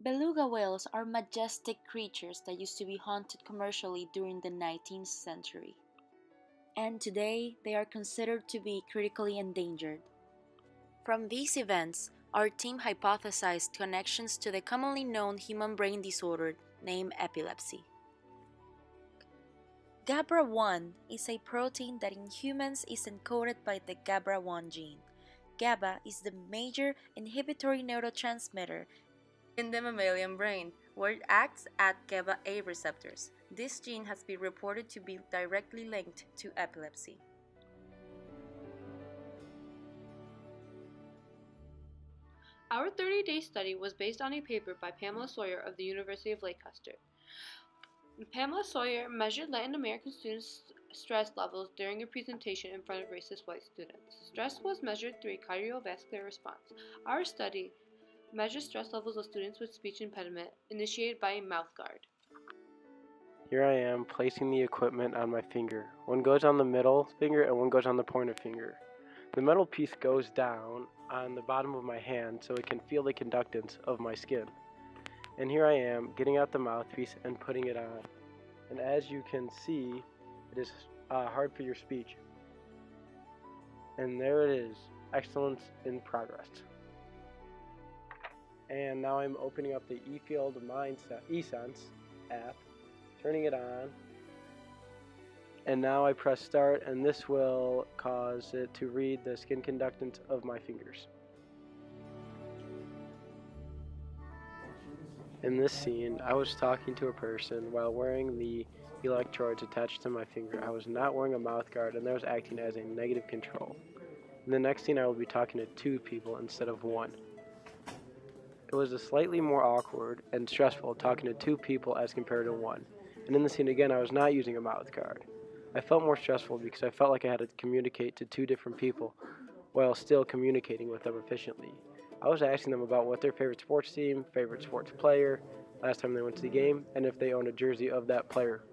Beluga whales are majestic creatures that used to be hunted commercially during the 19th century. And today they are considered to be critically endangered. From these events, our team hypothesized connections to the commonly known human brain disorder named epilepsy. GABA1 is a protein that in humans is encoded by the GABA1 gene. GABA is the major inhibitory neurotransmitter in the mammalian brain, where it acts at GABA-A receptors. This gene has been reported to be directly linked to epilepsy. Our 30-day study was based on a paper by Pamela Sawyer of the University of Lancaster. Pamela Sawyer measured Latin American students' stress levels during a presentation in front of racist white students. Stress was measured through a cardiovascular response. Our study measures stress levels of students with speech impediment initiated by a mouth guard. Here I am placing the equipment on my finger. One goes on the middle finger and one goes on the pointer finger. The metal piece goes down on the bottom of my hand so it can feel the conductance of my skin. And here I am getting out the mouthpiece and putting it on. And as you can see, it is hard for your speech. And there it is, excellence in progress. And now I'm opening up the eField eSense app, turning it on, and now I press start, and this will cause it to read the skin conductance of my fingers. In this scene, I was talking to a person while wearing the electrodes attached to my finger. I was not wearing a mouth guard, and that was acting as a negative control. In the next scene, I will be talking to 2 people instead of 1. It was a slightly more awkward and stressful talking to 2 people as compared to 1. And in the scene again, I was not using a mouth guard. I felt more stressful because I felt like I had to communicate to 2 different people while still communicating with them efficiently. I was asking them about what their favorite sports team, favorite sports player, last time they went to the game, and if they owned a jersey of that player.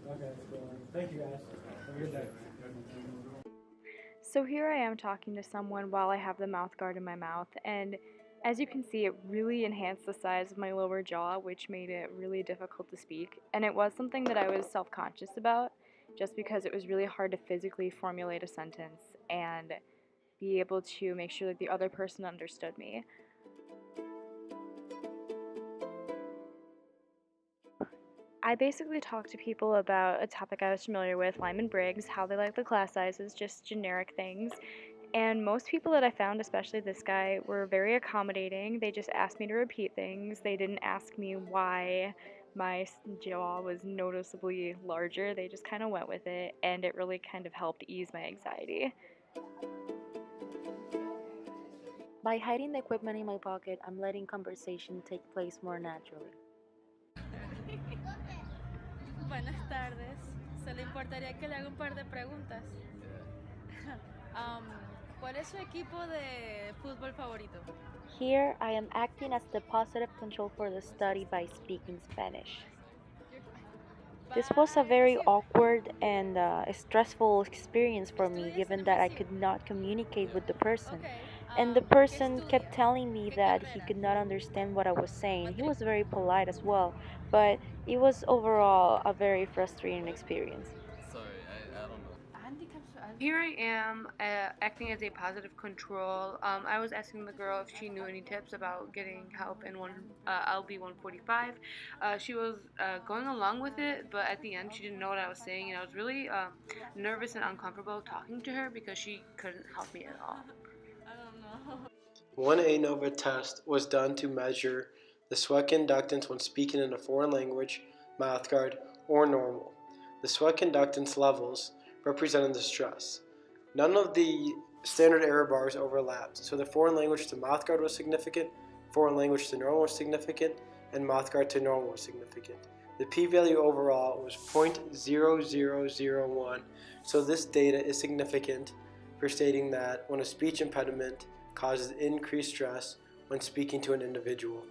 Okay, so thank you guys. Have a good day. So here I am talking to someone while I have the mouth guard in my mouth, and as you can see, it really enhanced the size of my lower jaw, which made it really difficult to speak. And it was something that I was self-conscious about, just because it was really hard to physically formulate a sentence and be able to make sure that the other person understood me. I basically talked to people about a topic I was familiar with, Lyman-Briggs, how they like the class sizes, just generic things. And most people that I found, especially this guy, were very accommodating. They just asked me to repeat things. They didn't ask me why my jaw was noticeably larger. They just kind of went with it, and it really kind of helped ease my anxiety. By hiding the equipment in my pocket, I'm letting conversation take place more naturally. Buenas tardes. ¿Se le importaría que le haga un par de preguntas? ¿Cuál es su equipo de fútbol favorito? Here, I am acting as the positive control for the study by speaking Spanish. This was a very awkward and stressful experience for me, given that I could not communicate with the person. And the person kept telling me that he could not understand what I was saying. He was very polite as well, but it was overall a very frustrating experience. Sorry, I don't know. Here I am acting as a positive control. I was asking the girl if she knew any tips about getting help in LB 145. She was going along with it, but at the end she didn't know what I was saying, and I was really nervous and uncomfortable talking to her because she couldn't help me at all. One ANOVA test was done to measure the sweat conductance when speaking in a foreign language, mouth guard, or normal. The sweat conductance levels represented the stress. None of the standard error bars overlapped, so the foreign language to mouth guard was significant, foreign language to normal was significant, and mouth guard to normal was significant. The p-value overall was 0.0001, so this data is significant for stating that when a speech impediment causes increased stress when speaking to an individual.